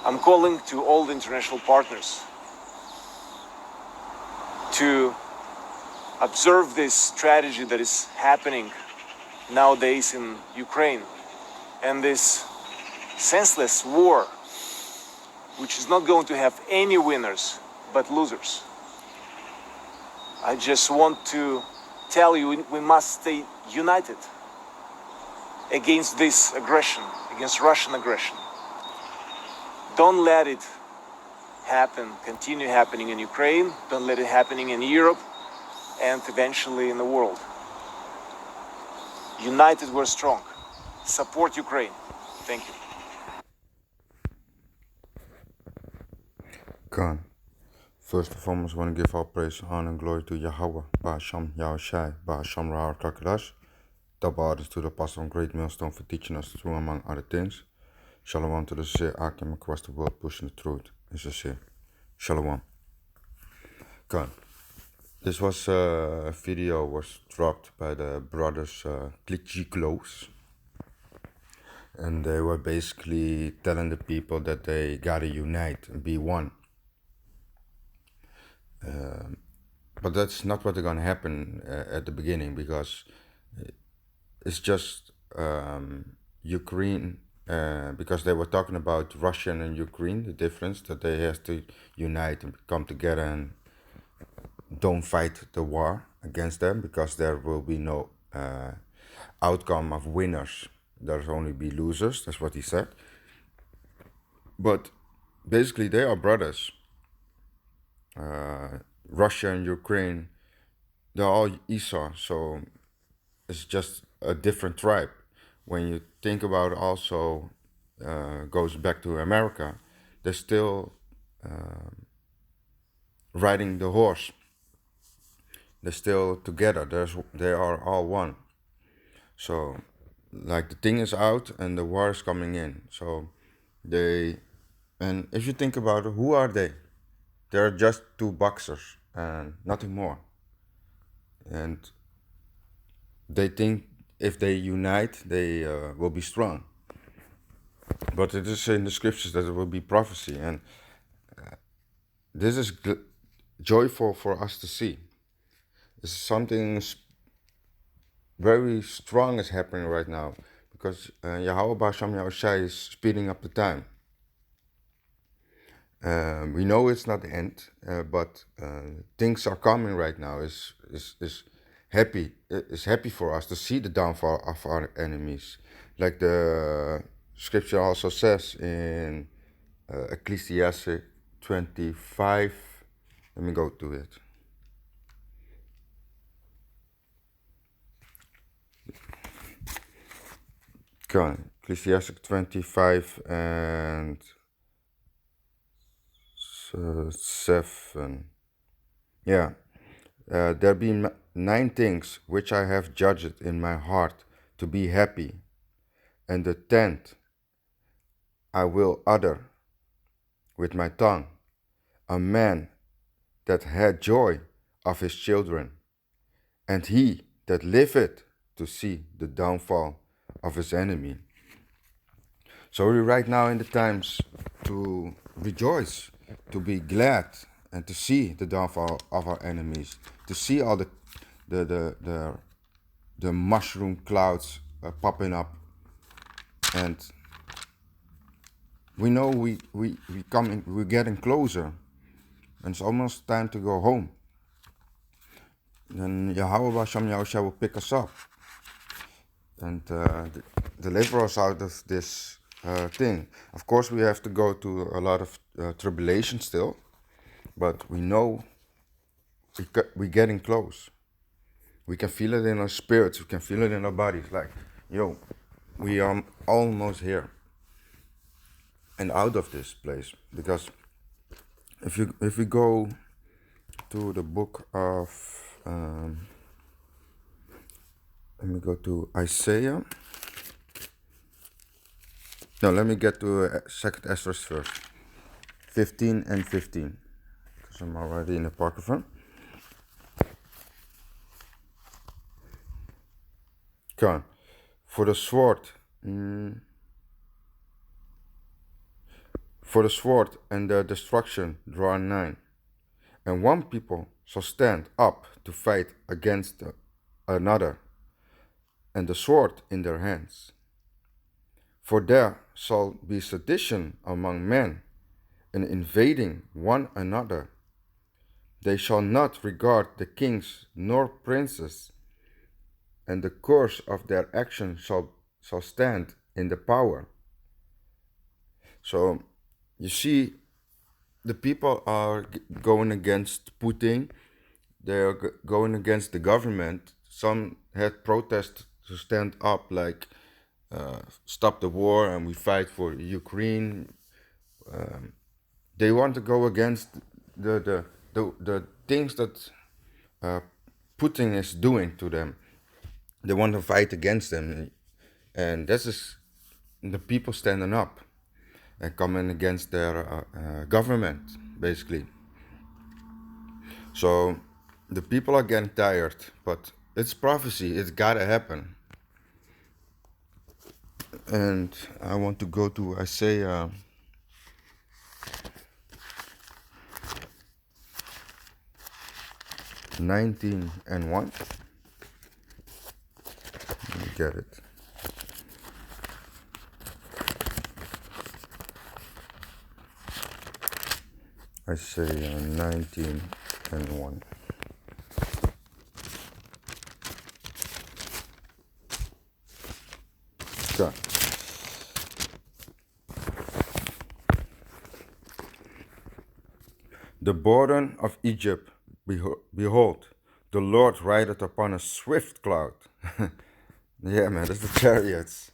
I'm calling to all the international partners to observe this tragedy that is happening nowadays in Ukraine and this senseless war, which is not going to have any winners but losers. I just want to tell you we must stay united against this aggression, against Russian aggression. Don't let it happen, continue happening in Ukraine. Don't let it happening in Europe and eventually in the world. United, we're strong. Support Ukraine. Thank you. Khan. First and foremost, I want to give all praise, honor, and glory to Yahweh, Ba'asham Yahushai, Ba'asham Ra'ar Takadash. Double orders to the Apostle on Great Millstone for teaching us the truth among other things. Shalom to the sincere Akim across the world pushing the truth. It's sincere. Shalom. Khan. This was a video was dropped by the brothers Klitschiklos. And they were basically telling the people that they gotta unite and be one. But that's not what's gonna happen at the beginning, because it's just Ukraine, because they were talking about Russia and Ukraine, the difference that they have to unite and come together and don't fight the war against them, because there will be no outcome of winners. There's only be losers. That's what he said. But basically, they are brothers. Russia and Ukraine, they're all Esau, so it's just a different tribe. When you think about also goes back to America, they're still riding the horse. They're still together. They are all one. So, like, the thing is out and the war is coming in. So and if you think about it, who are they? They're just two boxers and nothing more. And they think if they unite, they will be strong. But it is in the scriptures that it will be prophecy, and this is joyful for us to see. It's something very strong is happening right now, because Yahweh Ba'asham Yahushai is speeding up the time. We know it's not the end, but things are coming right now. Is happy. It's happy for us to see the downfall of our enemies, like the scripture also says in Ecclesiastes 25. Let me go to it. Okay, Ecclesiastes 25 and 7. Yeah. There be 9 things which I have judged in my heart to be happy, and the 10th I will utter with my tongue, a man that had joy of his children, and he that liveth to see the downfall of his enemy. So we're right now in the times to rejoice, to be glad, and to see the downfall of our enemies, to see all the mushroom clouds popping up, and we know we're getting closer, and it's almost time to go home. Then Yahweh Ba'asham Yahushua will pick us up and deliver us out of this thing. Of course, we have to go to a lot of tribulation still, but we know we're getting close. We can feel it in our spirits. We can feel it in our bodies. Like, we are almost here and out of this place. Because if we go to the book of, let me go to Isaiah. No, let me get to 2nd Esdras first. 15 and 15. Because I'm already in the Apocrypha. Come on. For the sword and their destruction draw nigh, and one people shall stand up to fight against another, and the sword in their hands. For there shall be sedition among men, and invading one another. They shall not regard the kings nor princes, and the course of their action shall stand in the power. So you see, the people are going against Putin. They're going against the government. Some had protests to stand up, like stop the war and we fight for Ukraine. They want to go against the things that Putin is doing to them. They want to fight against them, and this is the people standing up and coming against their government, basically. So the people are getting tired, but it's prophecy. It's gotta happen. And I want to go to Isaiah 19:1. Let me get it. Isaiah 19:1. So, the burden of Egypt, behold, the Lord rideth upon a swift cloud. Yeah, man, that's the chariots.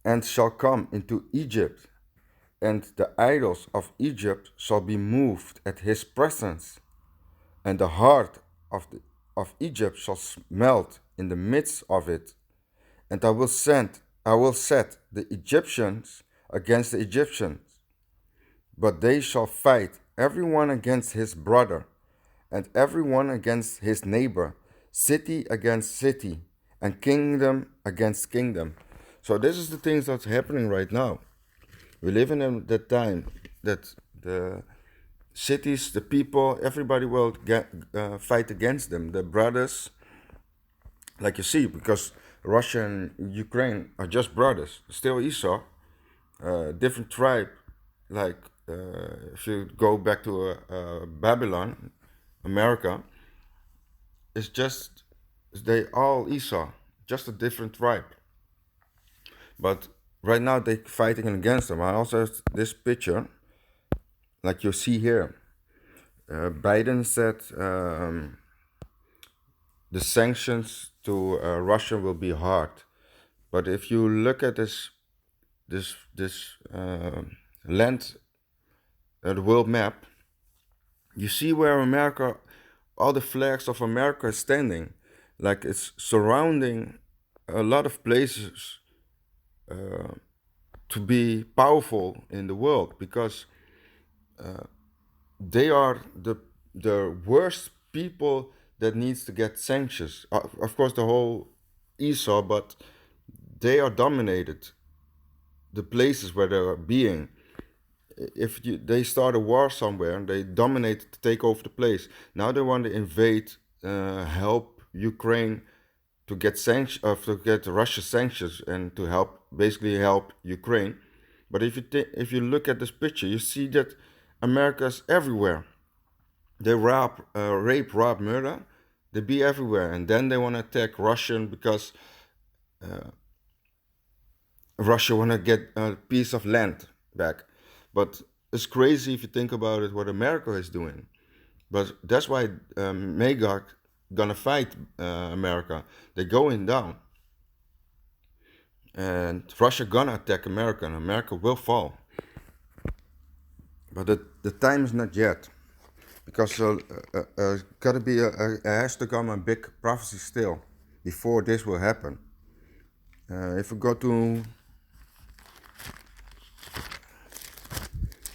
And shall come into Egypt, and the idols of Egypt shall be moved at his presence, and the heart of Egypt shall melt in the midst of it. And I will set the Egyptians against the Egyptians, but they shall fight every one against his brother, and every one against his neighbor, city against city, and kingdom against kingdom. So this is the things that's happening right now. We live in that time that the cities, the people, everybody will fight against them. The brothers, like you see, because Russia and Ukraine are just brothers, still Esau, different tribe. Like if you go back to Babylon, America, it's just they all Esau, just a different tribe. But right now they're fighting against them. I also have this picture, like you see here. Biden said the sanctions to Russia will be hard, but if you look at this land, the world map, you see where America, all the flags of America is standing, like it's surrounding a lot of places to be powerful in the world, because they are the worst people that needs to get sanctions. Of course, the whole Esau, but they are dominated. The places where they're being. If they start a war somewhere, they dominate to take over the place. Now they want to invade, help Ukraine to get to get Russia sanctions, and to basically help Ukraine. But if you look at this picture, you see that America's everywhere. They rape, rob, murder. They be everywhere, and then they want to attack Russian because Russia want to get a piece of land back. But it's crazy if you think about it, what America is doing. But that's why Magog gonna fight America. They're going down, and Russia gonna attack America, and America will fall. But the time is not yet, because gotta be has to come a big prophecy still before this will happen. If we go to,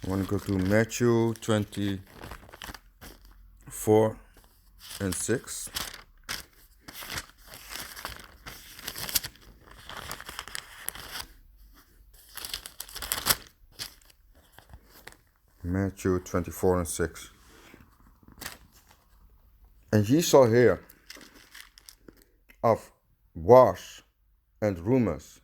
I want to go to Matthew 24:6. Matthew 24 and 6. And ye shall hear of wars and rumors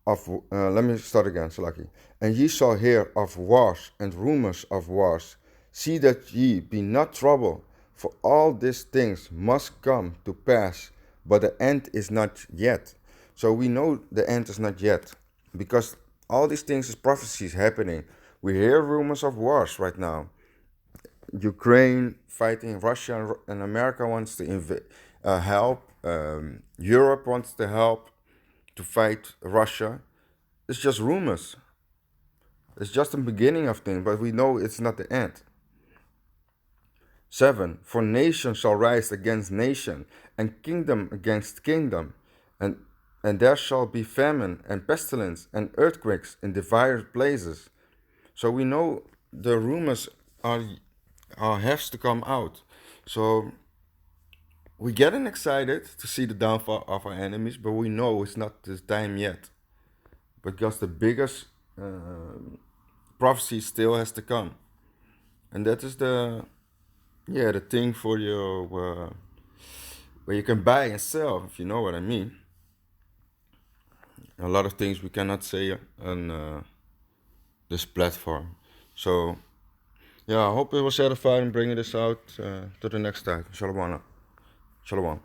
of, let me start again, Salaki. And ye shall hear of wars and rumors of wars. See that ye be not troubled, for all these things must come to pass, but the end is not yet. So we know the end is not yet, because all these things is prophecies happening. We hear rumors of wars right now. Ukraine fighting Russia, and America wants to help. Europe wants to help to fight Russia. It's just rumors. It's just the beginning of things, but we know it's not the end. 7. For nation shall rise against nation, and kingdom against kingdom, and there shall be famine and pestilence and earthquakes in divers places. So we know the rumors are has to come out. So we're getting excited to see the downfall of our enemies, but we know it's not the time yet, because the biggest prophecy still has to come, and that is the thing for your where you can buy and sell, if you know what I mean. A lot of things we cannot say on this platform. So yeah, I hope it was satisfying bringing this out to the next time. Shalom. Shalom.